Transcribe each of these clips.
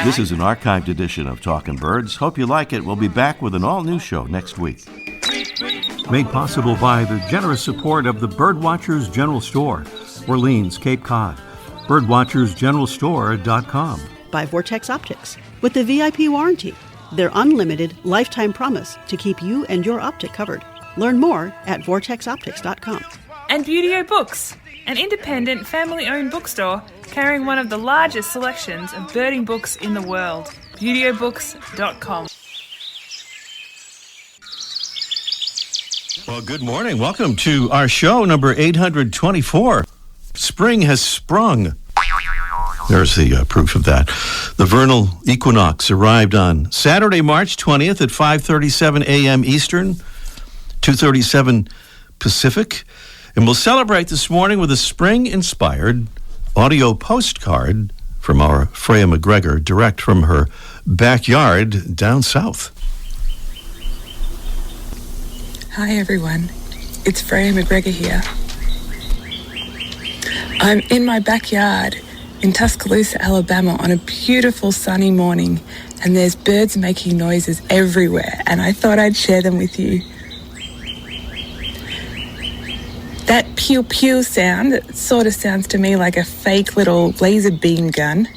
This is an archived edition of Talkin' Birds. Hope you like it. We'll be back with an all-new show next week. Made possible by the generous support of the Birdwatchers General Store, Orleans, Cape Cod. Birdwatchersgeneralstore.com. By Vortex Optics, with the VIP warranty, their unlimited lifetime promise to keep you and your optic covered. Learn more at vortexoptics.com. And Beautyo Books, an independent family-owned bookstore carrying one of the largest selections of birding books in the world. beautyobooks.com. Well, good morning. Welcome to our show number 824. Spring has sprung. There's the proof of that. The vernal equinox arrived on Saturday, March 20th at 5:37 a.m. Eastern, 2:37 Pacific. And we'll celebrate this morning with a spring-inspired audio postcard from our Freya McGregor, direct from her backyard down south. Hi everyone, it's Freya McGregor here. I'm in my backyard in Tuscaloosa, Alabama on a beautiful sunny morning, and there's birds making noises everywhere, and I thought I'd share them with you. That pew pew sound, it sort of sounds to me like a fake little laser beam gun.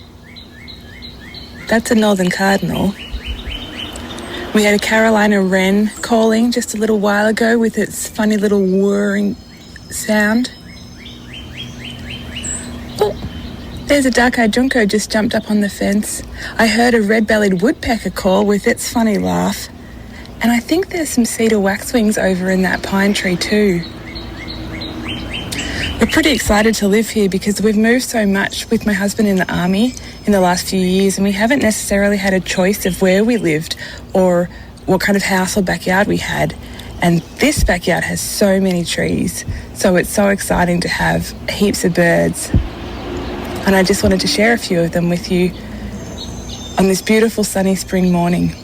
That's a northern cardinal. We had a Carolina wren calling just a little while ago with its funny little whirring sound. Oh, there's a dark-eyed junco just jumped up on the fence. I heard a red-bellied woodpecker call with its funny laugh. And I think there's some cedar waxwings over in that pine tree too. We're pretty excited to live here because we've moved so much with my husband in the army in the last few years, and we haven't necessarily had a choice of where we lived or what kind of house or backyard we had. And this backyard has so many trees, so it's so exciting to have heaps of birds. And I just wanted to share a few of them with you on this beautiful sunny spring morning.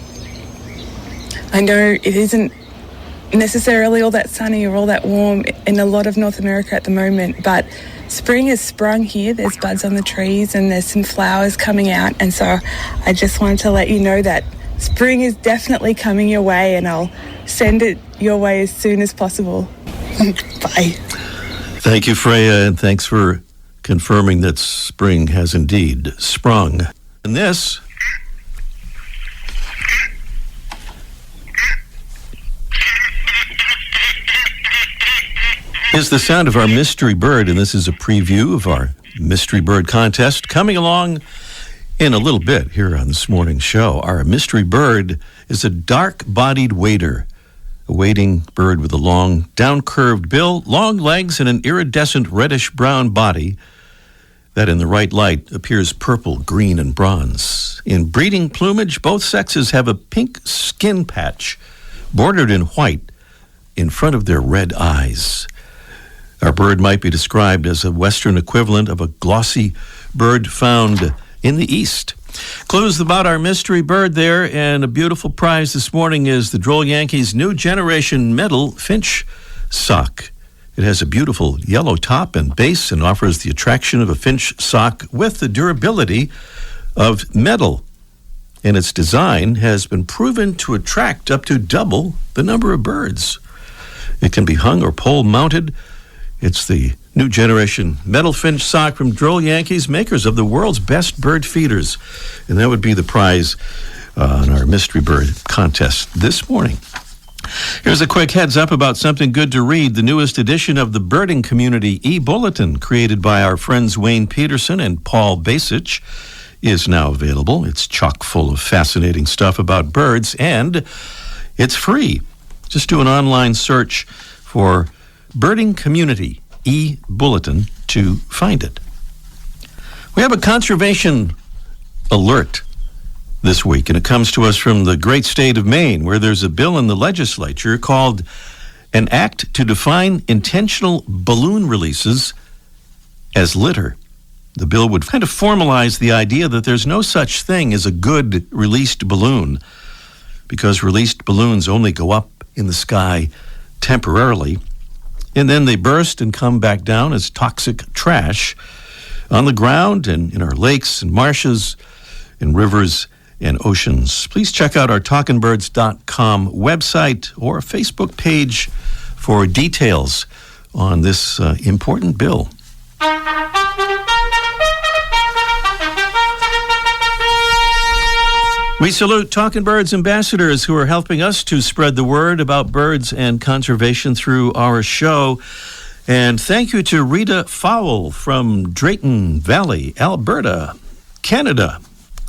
I know it isn't necessarily all that sunny or all that warm in a lot of North America at the moment, but spring has sprung here. There's buds on the trees and there's some flowers coming out, and so I just wanted to let you know that spring is definitely coming your way, and I'll send it your way as soon as possible. Bye. Thank you, Freya, and thanks for confirming that spring has indeed sprung. And this is the sound of our mystery bird, and this is a preview of our mystery bird contest coming along in a little bit here on this morning's show. Our mystery bird is a dark-bodied wader, a wading bird with a long, down-curved bill, long legs, and an iridescent reddish-brown body that in the right light appears purple, green, and bronze. In breeding plumage, both sexes have a pink skin patch bordered in white in front of their red eyes. Our bird might be described as a Western equivalent of a glossy bird found in the East. Clues about our mystery bird there, and a beautiful prize this morning is the Droll Yankees' new generation metal finch sock. It has a beautiful yellow top and base and offers the attraction of a finch sock with the durability of metal. And its design has been proven to attract up to double the number of birds. It can be hung or pole mounted. It's the new generation metal finch sock from Droll Yankees, makers of the world's best bird feeders. And that would be the prize on our mystery bird contest this morning. Here's a quick heads up about something good to read. The newest edition of the Birding Community e-bulletin, created by our friends Wayne Peterson and Paul Basich, is now available. It's chock full of fascinating stuff about birds, and it's free. Just do an online search for Birding Community e-bulletin to find it. We have a conservation alert this week, and it comes to us from the great state of Maine, where there's a bill in the legislature called an act to define intentional balloon releases as litter. The bill would kind of formalize the idea that there's no such thing as a good released balloon, because released balloons only go up in the sky temporarily, and then they burst and come back down as toxic trash on the ground and in our lakes and marshes and rivers and oceans. Please check out our talkingbirds.com website or Facebook page for details on this important bill. We salute Talking Birds ambassadors who are helping us to spread the word about birds and conservation through our show. And thank you to Rita Fowle from Drayton Valley, Alberta, Canada.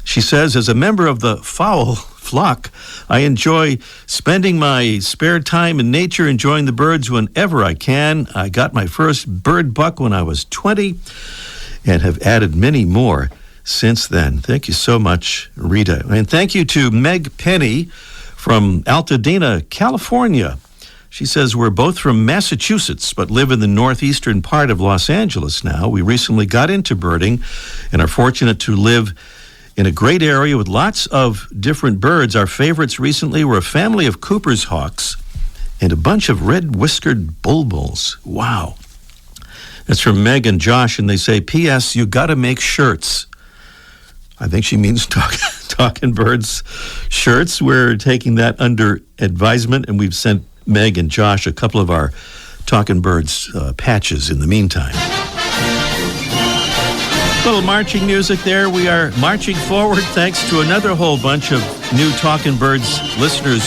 She says, as a member of the Fowle flock, I enjoy spending my spare time in nature, enjoying the birds whenever I can. I got my first bird buck when I was 20 and have added many more since then. Thank you so much, Rita. And thank you to Meg Penny from Altadena, California. She says, we're both from Massachusetts, but live in the northeastern part of Los Angeles now. We recently got into birding and are fortunate to live in a great area with lots of different birds. Our favorites recently were a family of Cooper's hawks and a bunch of red-whiskered bulbuls. Wow. That's from Meg and Josh, and they say, P.S., you got to make shirts. I think she means Talking Birds shirts. We're taking that under advisement, and we've sent Meg and Josh a couple of our Talking Birds patches in the meantime. Little marching music there. We are marching forward thanks to another whole bunch of new Talking Birds listeners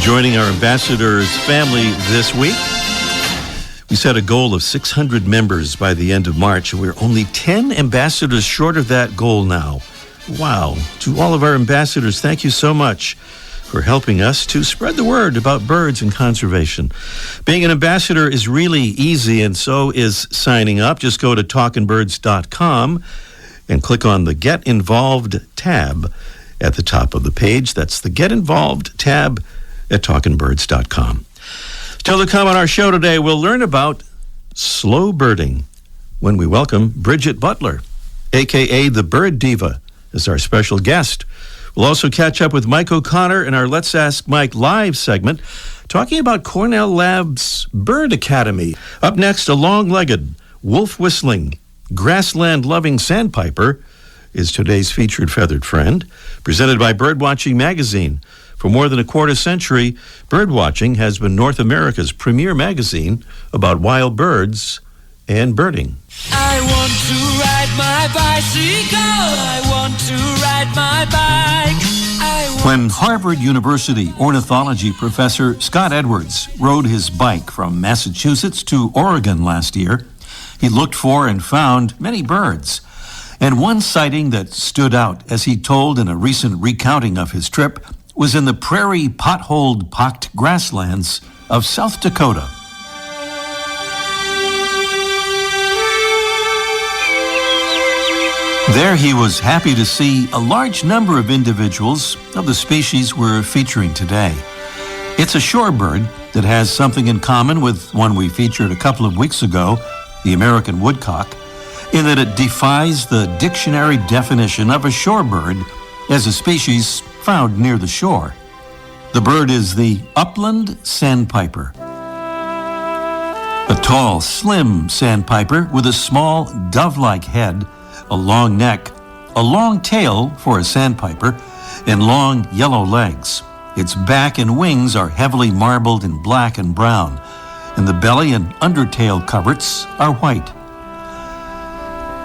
joining our ambassadors family this week. We set a goal of 600 members by the end of March, and we're only 10 ambassadors short of that goal now. Wow. To all of our ambassadors, thank you so much for helping us to spread the word about birds and conservation. Being an ambassador is really easy, and so is signing up. Just go to talkingbirds.com and click on the Get Involved tab at the top of the page. That's the Get Involved tab at talkingbirds.com. Still to come on our show today, we'll learn about slow birding when we welcome Bridget Butler, a.k.a. the Bird Diva, as our special guest. We'll also catch up with Mike O'Connor in our Let's Ask Mike Live segment, talking about Cornell Labs Bird Academy. Up next, a long-legged, wolf-whistling, grassland-loving sandpiper is today's featured feathered friend, presented by Birdwatching Magazine. For more than a quarter century, Birdwatching has been North America's premier magazine about wild birds and birding. I want to ride my bicycle. I want to ride my bike. When Harvard University ornithology professor Scott Edwards rode his bike from Massachusetts to Oregon last year, he looked for and found many birds. And one sighting that stood out, as he told in a recent recounting of his trip, was in the prairie potholed pocked grasslands of South Dakota. There he was happy to see a large number of individuals of the species we're featuring today. It's a shorebird that has something in common with one we featured a couple of weeks ago, the American woodcock, in that it defies the dictionary definition of a shorebird as a species found near the shore. The bird is the upland sandpiper. A tall, slim sandpiper with a small dove-like head, a long neck, a long tail for a sandpiper, and long yellow legs. Its back and wings are heavily marbled in black and brown, and the belly and undertail coverts are white.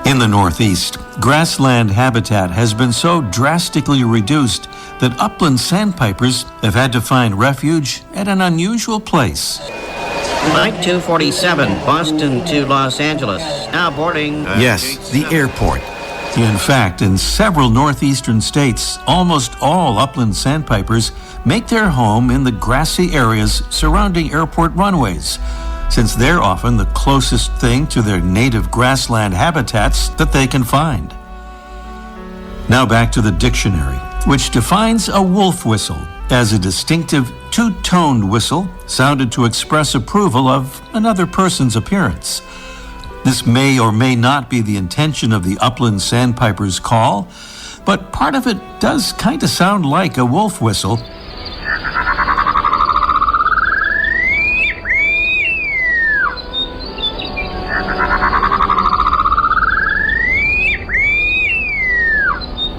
In the Northeast, grassland habitat has been so drastically reduced that upland sandpipers have had to find refuge at an unusual place. Flight 247, Boston to Los Angeles. Now boarding. Yes, the airport. In fact, in several northeastern states, almost all upland sandpipers make their home in the grassy areas surrounding airport runways, since they're often the closest thing to their native grassland habitats that they can find. Now back to the dictionary, which defines a wolf whistle as a distinctive two-toned whistle sounded to express approval of another person's appearance. This may or may not be the intention of the upland sandpiper's call, but part of it does kind of sound like a wolf whistle.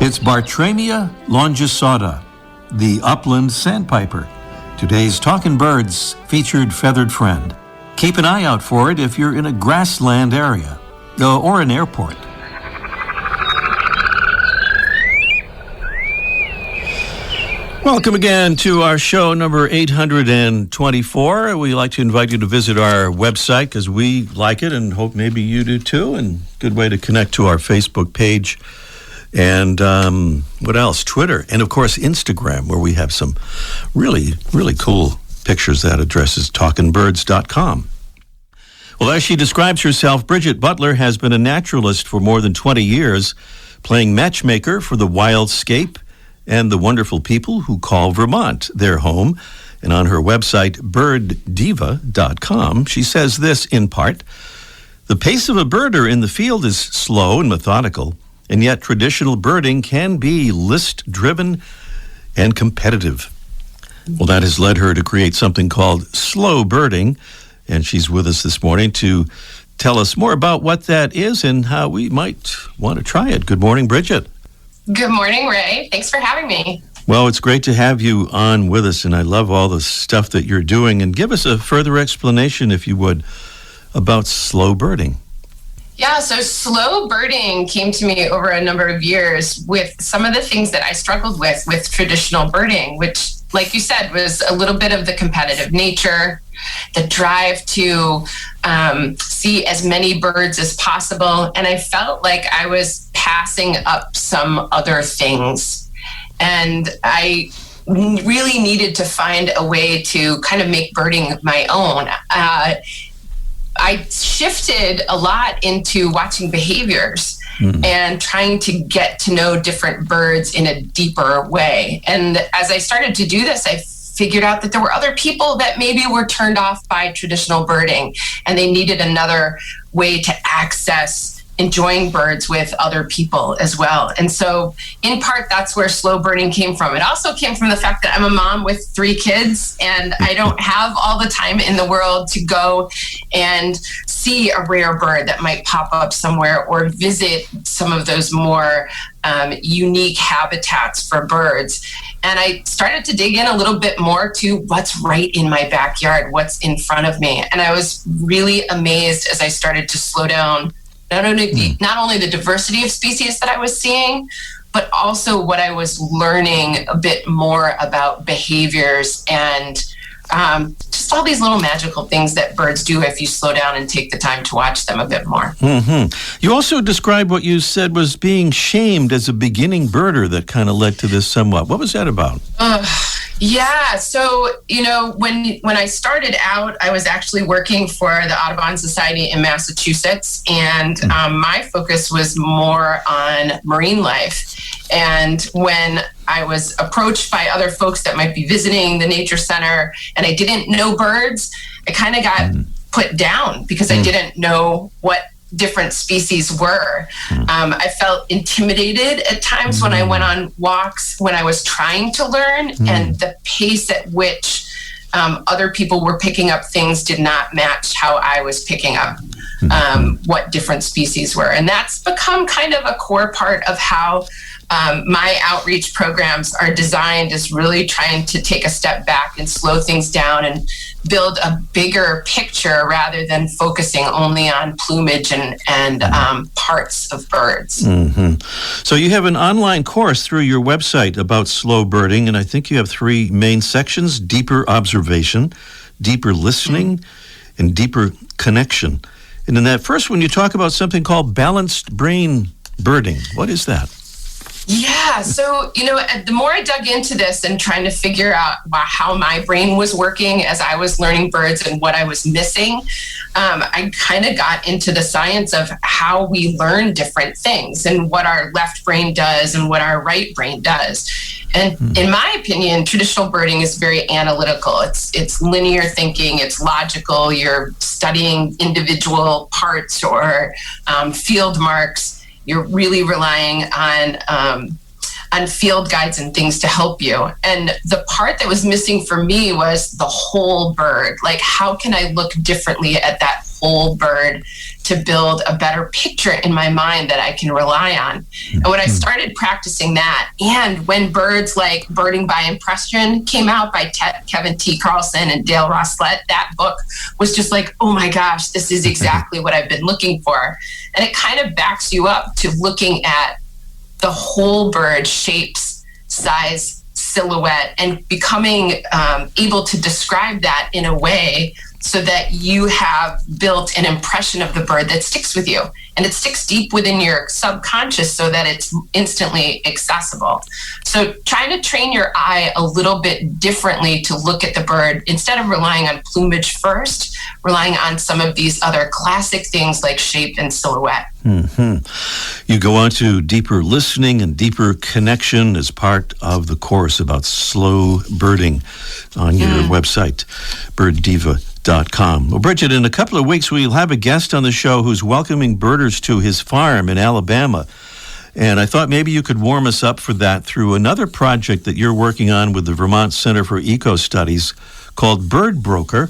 It's Bartramia longicauda, the upland sandpiper. Today's Talkin' Birds featured feathered friend. Keep an eye out for it if you're in a grassland area or an airport. Welcome again to our show number 824. We like to invite you to visit our website because we like it and hope maybe you do too. And good way to connect to our Facebook page. And what else? Twitter. And, of course, Instagram, where we have some really, really cool pictures. That address is talkinbirds.com. Well, as she describes herself, Bridget Butler has been a naturalist for more than 20 years, playing matchmaker for the wildscape and the wonderful people who call Vermont their home. And on her website, birddiva.com, she says this in part: the pace of a birder in the field is slow and methodical, and yet traditional birding can be list-driven and competitive. Well, that has led her to create something called slow birding, and she's with us this morning to tell us more about what that is and how we might want to try it. Good morning, Bridget. Good morning, Ray. Thanks for having me. Well, it's great to have you on with us, and I love all the stuff that you're doing. And give us a further explanation, if you would, about slow birding. Yeah, so slow birding came to me over a number of years with some of the things that I struggled with traditional birding, which, like you said, was a little bit of the competitive nature, the drive to see as many birds as possible. And I felt like I was passing up some other things. And I really needed to find a way to kind of make birding my own. I shifted a lot into watching behaviors and trying to get to know different birds in a deeper way. And as I started to do this, I figured out that there were other people that maybe were turned off by traditional birding, and they needed another way to access enjoying birds with other people as well. And so in part, that's where slow birding came from. It also came from the fact that I'm a mom with 3 kids, and I don't have all the time in the world to go and see a rare bird that might pop up somewhere or visit some of those more unique habitats for birds. And I started to dig in a little bit more to what's right in my backyard, what's in front of me. And I was really amazed as I started to slow down not only the diversity of species that I was seeing, but also what I was learning a bit more about behaviors and just all these little magical things that birds do if you slow down and take the time to watch them a bit more. Mm-hmm. You also described what you said was being shamed as a beginning birder that kind of led to this somewhat. What was that about? Yeah, so, when I started out, I was actually working for the Audubon Society in Massachusetts, and my focus was more on marine life. And when I was approached by other folks that might be visiting the nature center and I didn't know birds, I kind of got put down because I didn't know what different species were. I felt intimidated at times when I went on walks, when I was trying to learn, and the pace at which other people were picking up things did not match how I was picking up what different species were. And that's become kind of a core part of how my outreach programs are designed, is really trying to take a step back and slow things down and build a bigger picture rather than focusing only on plumage and parts of birds. Mm-hmm. So you have an online course through your website about slow birding, and I think you have 3 main sections: deeper observation, deeper listening, and deeper connection. And in that first one, you talk about something called balanced brain birding. What is that? Yeah, so, the more I dug into this and trying to figure out how my brain was working as I was learning birds and what I was missing, I kind of got into the science of how we learn different things and what our left brain does and what our right brain does. And in my opinion, traditional birding is very analytical. It's linear thinking, it's logical. You're studying individual parts or field marks. You're really relying on field guides and things to help you. And the part that was missing for me was the whole bird. Like, how can I look differently at that whole bird to build a better picture in my mind that I can rely on. And when I started practicing that, and when birds like Birding by Impression came out by Kevin T. Carlson and Dale Rosslett, that book was just like, oh my gosh, this is exactly what I've been looking for. And it kind of backs you up to looking at the whole bird, shapes, size, silhouette, and becoming able to describe that in a way so that you have built an impression of the bird that sticks with you. And it sticks deep within your subconscious so that it's instantly accessible. So trying to train your eye a little bit differently to look at the bird, instead of relying on plumage first, relying on some of these other classic things like shape and silhouette. You go on to deeper listening and deeper connection as part of the course about slow birding on your website, birddiva.com. Well, Bridget, in a couple of weeks, we'll have a guest on the show who's welcoming birders to his farm in Alabama. And I thought maybe you could warm us up for that through another project that you're working on with the Vermont Center for Eco Studies called Bird Broker,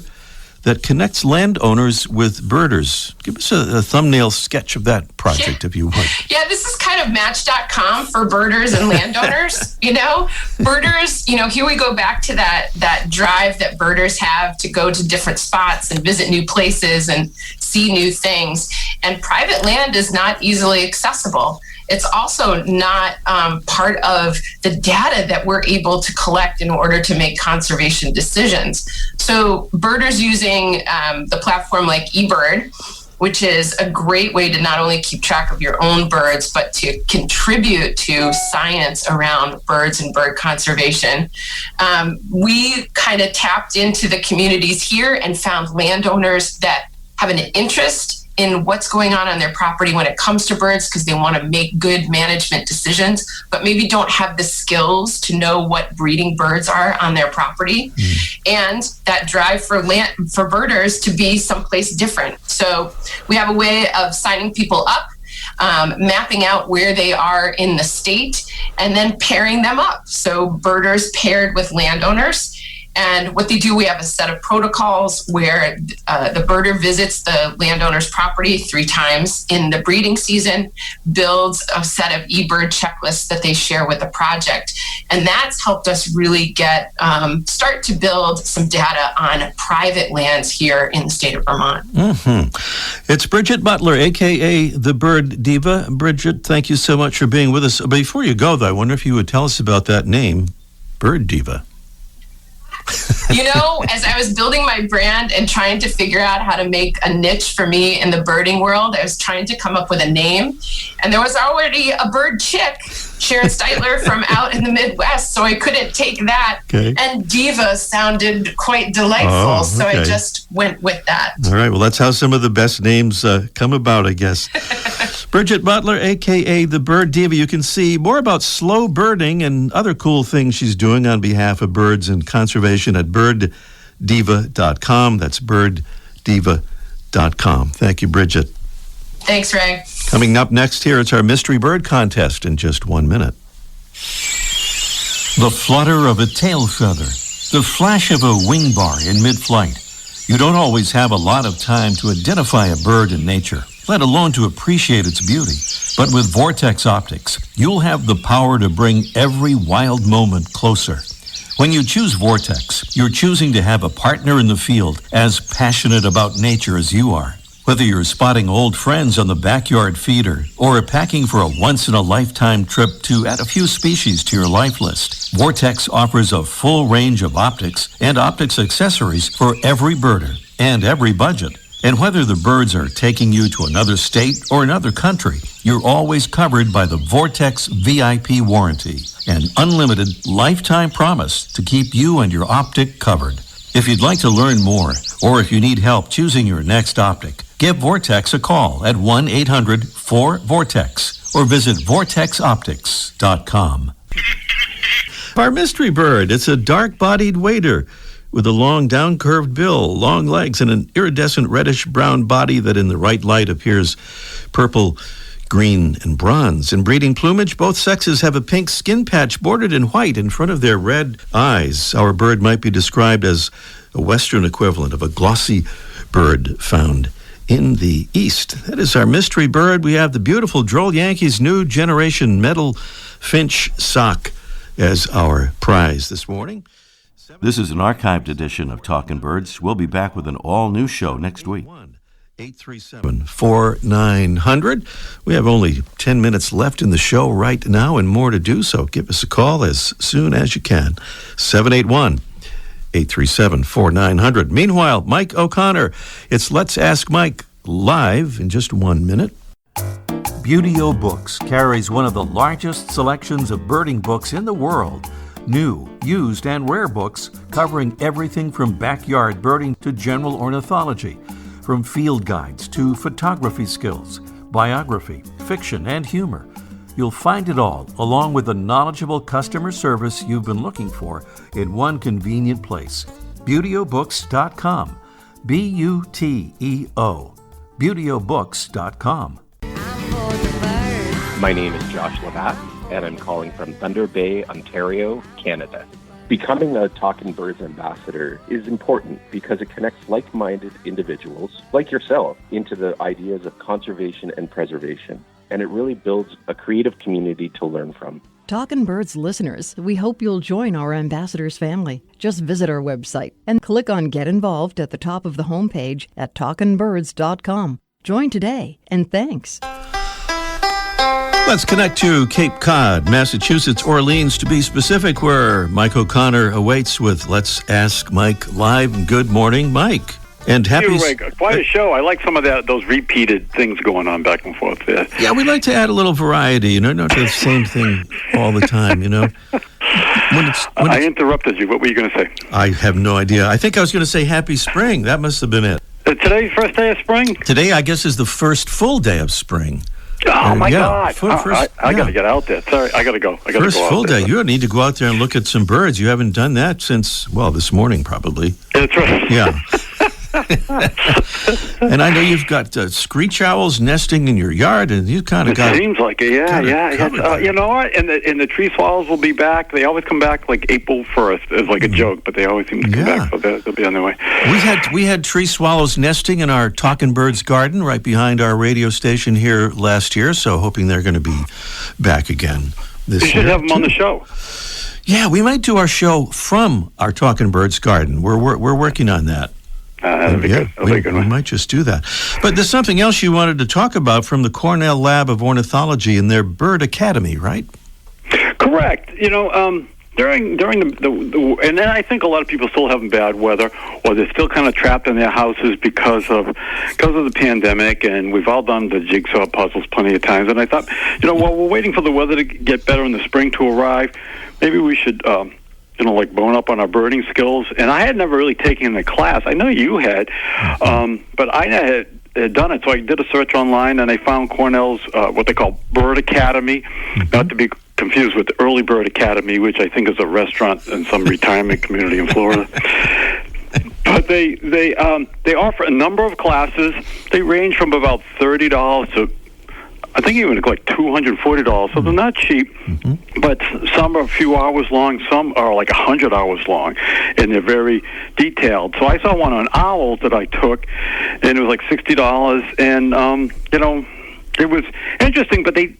that connects landowners with birders. Give us a thumbnail sketch of that project, if you would. Yeah, this is kind of Match.com for birders and landowners. Birders, here we go back to that drive that birders have to go to different spots and visit new places and see new things. And private land is not easily accessible. It's also not part of the data that we're able to collect in order to make conservation decisions. So birders using the platform like eBird, which is a great way to not only keep track of your own birds, but to contribute to science around birds and bird conservation. We kind of tapped into the communities here and found landowners that have an interest in what's going on their property when it comes to birds, because they want to make good management decisions, but maybe don't have the skills to know what breeding birds are on their property. And that drive for birders to be someplace different. So we have a way of signing people up, mapping out where they are in the state, and then pairing them up. So birders paired with landowners. And what they do, we have a set of protocols where the birder visits the landowner's property 3 times in the breeding season, builds a set of eBird checklists that they share with the project. And that's helped us really start to build some data on private lands here in the state of Vermont. It's Bridget Butler, a.k.a. the Bird Diva. Bridget, thank you so much for being with us. Before you go, though, I wonder if you would tell us about that name, Bird Diva. As I was building my brand and trying to figure out how to make a niche for me in the birding world, I was trying to come up with a name. And there was already a bird chick, Sharon Steitler, from out in the Midwest, so I couldn't take that. Okay. And Diva sounded quite delightful, so I just went with that. All right, well, that's how some of the best names come about, I guess. Bridget Butler, a.k.a. the Bird Diva. You can see more about slow birding and other cool things she's doing on behalf of birds and conservation at birddiva.com. That's birddiva.com. Thank you, Bridget. Thanks, Ray. Coming up next here, it's our Mystery Bird Contest in just 1 minute. The flutter of a tail feather, the flash of a wing bar in mid-flight. You don't always have a lot of time to identify a bird in nature, let alone to appreciate its beauty. But with Vortex Optics, you'll have the power to bring every wild moment closer. When you choose Vortex, you're choosing to have a partner in the field as passionate about nature as you are. Whether you're spotting old friends on the backyard feeder or packing for a once-in-a-lifetime trip to add a few species to your life list, Vortex offers a full range of optics and optics accessories for every birder and every budget. And whether the birds are taking you to another state or another country, you're always covered by the Vortex VIP warranty, an unlimited lifetime promise to keep you and your optic covered. If you'd like to learn more, or if you need help choosing your next optic, give Vortex a call at 1-800-4VORTEX or visit vortexoptics.com. Our mystery bird, it's a dark-bodied wader with a long down-curved bill, long legs, and an iridescent reddish-brown body that in the right light appears purple, green, and bronze. In breeding plumage, both sexes have a pink skin patch bordered in white in front of their red eyes. Our bird might be described as a Western equivalent of a glossy bird found in the east. That is our mystery bird. We have the beautiful Droll Yankees New Generation Metal Finch sock as our prize this morning. This is an archived edition of Talkin' Birds. We'll be back with an all-new show next week. 837-4900. We have only 10 minutes left in the show right now and more to do, so give us a call as soon as you can. 781-837-4900. Meanwhile, Mike O'Connor, it's Let's Ask Mike live in just 1 minute. Beauty-O Books carries one of the largest selections of birding books in the world. New, used, and rare books covering everything from backyard birding to general ornithology. From field guides to photography skills, biography, fiction, and humor. You'll find it all, along with the knowledgeable customer service you've been looking for, in one convenient place. BeautyOBooks.com. B-U-T-E-O. BeautyOBooks.com. My name is Josh Labatt, and I'm calling from Thunder Bay, Ontario, Canada. Becoming a Talkin' Birds ambassador is important because it connects like-minded individuals, like yourself, into the ideas of conservation and preservation. And it really builds a creative community to learn from. Talkin' Birds listeners, we hope you'll join our ambassadors family. Just visit our website and click on Get Involved at the top of the homepage at talkinbirds.com. Join today, and thanks. Let's connect to Cape Cod, Massachusetts, Orleans, to be specific, where Mike O'Connor awaits with Let's Ask Mike Live. Good morning, Mike. And happy... Quite a show. I like some of those repeated things going on back and forth there. Yeah, we like to add a little variety, not the same thing all the time, I interrupted you. What were you going to say? I have no idea. I think I was going to say happy spring. That must have been it. Today's first day of spring? Today, I guess, is the first full day of spring. Oh, my God. I got to get out there. Sorry, I got to go. First full day. You need to go out there and look at some birds. You haven't done that since, this morning probably. That's right. Yeah. And I know you've got screech owls nesting in your yard, and you kind of got... It seems like it, yeah. You know what? And the tree swallows will be back. They always come back like April 1st. It's like a joke, but they always seem to come back, so they'll be on their way. We had tree swallows nesting in our Talkin' Birds garden right behind our radio station here last year, so hoping they're going to be back again this year. You should have them on the show. Yeah, we might do our show from our Talkin' Birds garden. We're working on that. We might just do that. But there's something else you wanted to talk about from the Cornell Lab of Ornithology and their Bird Academy, right? Correct. During the and then I think a lot of people still having bad weather, or they're still kind of trapped in their houses because of the pandemic, and we've all done the jigsaw puzzles plenty of times. And I thought, while we're waiting for the weather to get better and the spring to arrive, maybe we should bone up on our birding skills. And I had never really taken the class. I know you had, but I had done it. So I did a search online, and I found Cornell's what they call Bird Academy, not to be confused with the Early Bird Academy, which I think is a restaurant in some retirement community in Florida. But they offer a number of classes. They range from about $30 to, I think, even like $240, so they're not cheap, but some are a few hours long, some are like 100 hours long, and they're very detailed. So I saw one on owls that I took, and it was like $60, and, it was interesting, but they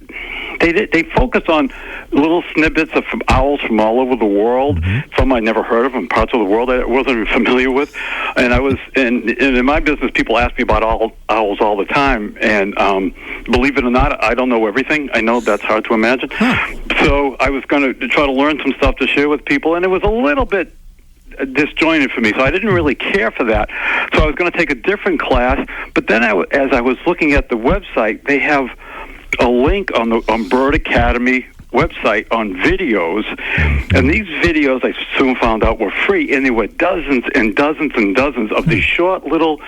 focus on little snippets of owls from all over the world. Some I'd never heard of in parts of the world I wasn't even familiar with. And I was in my business, people ask me about owls all the time. And believe it or not, I don't know everything. I know that's hard to imagine. So I was going to try to learn some stuff to share with people, and it was a little bit disjointed for me, so I didn't really care for that. So I was going to take a different class, but then as I was looking at the website, they have a link on Bird Academy website on videos, and these videos I soon found out were free, and there were dozens and dozens and dozens of these short little,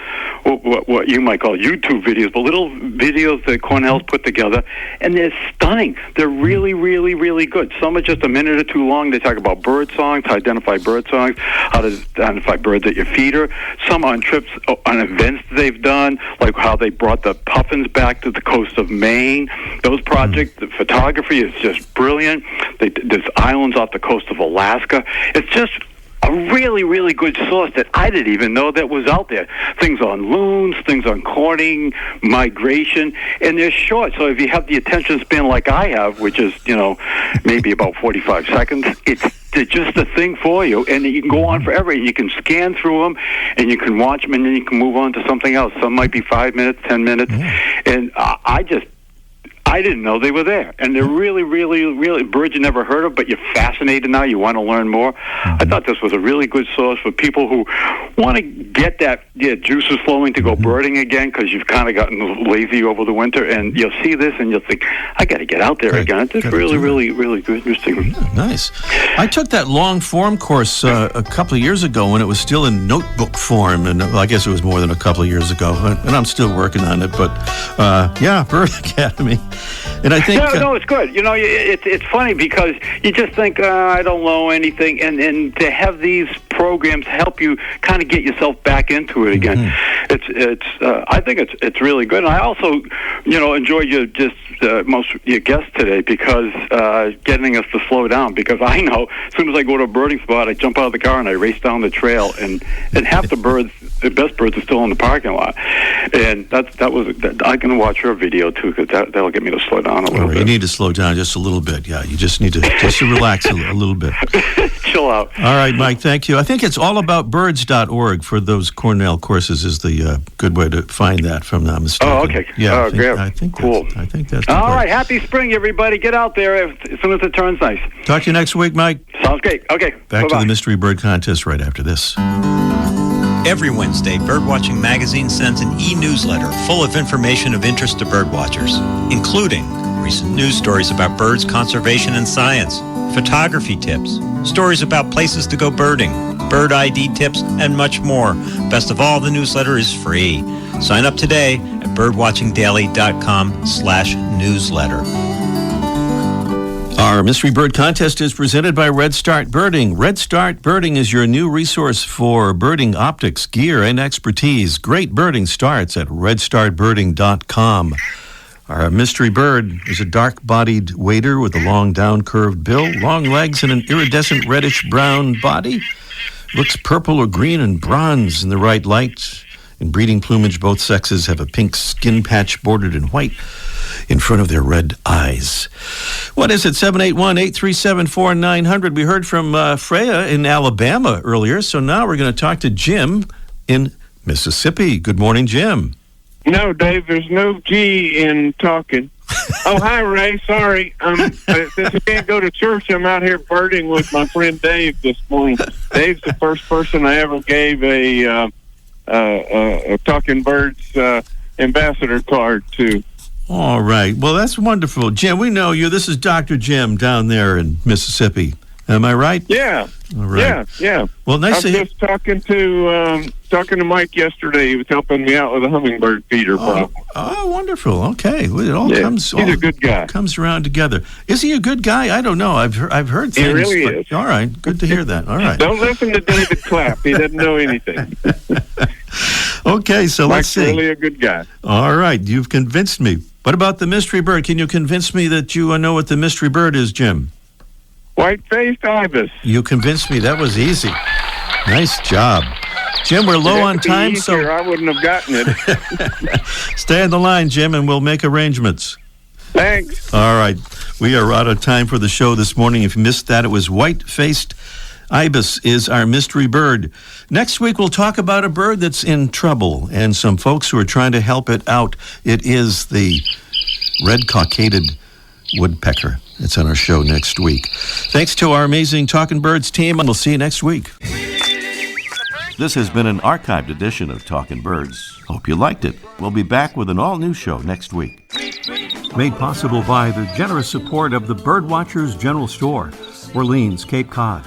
what you might call YouTube videos, but little videos that Cornell's put together, and they're stunning. They're really, really, really good. Some are just a minute or two long. They talk about bird songs, how to identify bird songs, how to identify birds at your feeder. Some on trips, on events they've done, like how they brought the puffins back to the coast of Maine. Those projects, the photography is just brilliant. There's islands off the coast of Alaska. It's just a really, really good source that I didn't even know that was out there. Things on loons, things on courting, migration, and they're short. So if you have the attention span like I have, which is, maybe about 45 seconds, they're just a thing for you, and you can go on forever. You can scan through them, and you can watch them, and then you can move on to something else. Some might be 5 minutes, 10 minutes, and I didn't know they were there. And they're really, really, really birds you never heard of, but you're fascinated now. You want to learn more. I thought this was a really good source for people who want to get that juices flowing to go birding again, because you've kind of gotten lazy over the winter. And you'll see this and you'll think, I got to get out there again. It's really, really, really good. Interesting. Nice. I took that long form course a couple of years ago when it was still in notebook form. And I guess it was more than a couple of years ago. And I'm still working on it. But, Bird Academy. And I think no, it's good. It's funny because you just think I don't know anything, and to have these programs help you kind of get yourself back into it again. I think it's really good. And I also enjoyed most of your guests today because getting us to slow down, because I know as soon as I go to a birding spot, I jump out of the car and I race down the trail, and half the best birds are still in the parking lot. And I can watch your video too, because that'll get me to slow down a little bit. You need to slow down just a little bit. Yeah, you just need to relax a little bit. Chill out. All right, Mike, thank you. I think it's allaboutbirds.org for those Cornell courses is the good way to find that, if I'm not mistaken. Oh, okay. Yeah, I think cool. I think that's all right. Happy spring, everybody. Get out there as soon as it turns nice. Talk to you next week, Mike. Sounds great. Okay. Back to the Mystery Bird Contest right after this. Every Wednesday, Birdwatching Magazine sends an e-newsletter full of information of interest to birdwatchers, including recent news stories about birds, conservation, and science, photography tips, stories about places to go birding, bird ID tips, and much more. Best of all, the newsletter is free. Sign up today at birdwatchingdaily.com/newsletter. Our Mystery Bird Contest is presented by Red Start Birding. Red Start Birding is your new resource for birding optics, gear, and expertise. Great birding starts at redstartbirding.com. Our mystery bird is a dark-bodied wader with a long down-curved bill, long legs, and an iridescent reddish-brown body. Looks purple or green and bronze in the right light. In breeding plumage, both sexes have a pink skin patch bordered in white in front of their red eyes. What is it? 781-837-4900. We heard from Freya in Alabama earlier, so now we're going to talk to Jim in Mississippi. Good morning, Jim. No, Dave, there's no G in talking. Oh, hi, Ray. Sorry. Since I can't go to church, I'm out here birding with my friend Dave this morning. Dave's the first person I ever gave a Talking Birds ambassador card to. All right. Well, that's wonderful. Jim, we know you. This is Dr. Jim down there in Mississippi. Am I right? Yeah. All right. Yeah. Well, nice to hear. I was just talking to Mike yesterday. He was helping me out with a hummingbird feeder problem. Oh, wonderful. Okay. Well, it all comes. He's a good guy. Comes around together. Is he a good guy? I don't know. I've heard things. He really is. All right. Good to hear that. All right. Don't listen to David Clapp. He doesn't know anything. Okay. So let's see. Mike's really a good guy. All right. You've convinced me. What about the mystery bird? Can you convince me that you know what the mystery bird is, Jim? White-faced ibis. You convinced me. That was easy. Nice job. Jim, we're low on time, so I wouldn't have gotten it. Stay on the line, Jim, and we'll make arrangements. Thanks. All right. We are out of time for the show this morning. If you missed that, it was white-faced ibis is our mystery bird. Next week, we'll talk about a bird that's in trouble and some folks who are trying to help it out. It is the red-cockaded woodpecker. It's on our show next week. Thanks to our amazing Talking Birds team, and we'll see you next week. This has been an archived edition of Talking Birds. Hope you liked it. We'll be back with an all-new show next week. Made possible by the generous support of the Birdwatchers General Store, Orleans, Cape Cod.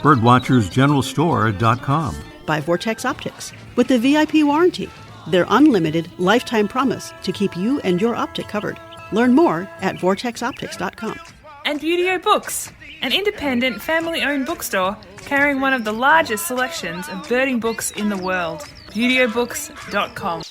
Birdwatchersgeneralstore.com. By Vortex Optics. With the VIP warranty, their unlimited lifetime promise to keep you and your optic covered. Learn more at vortexoptics.com. And Buteo Books, an independent family-owned bookstore carrying one of the largest selections of birding books in the world. ButeoBooks.com.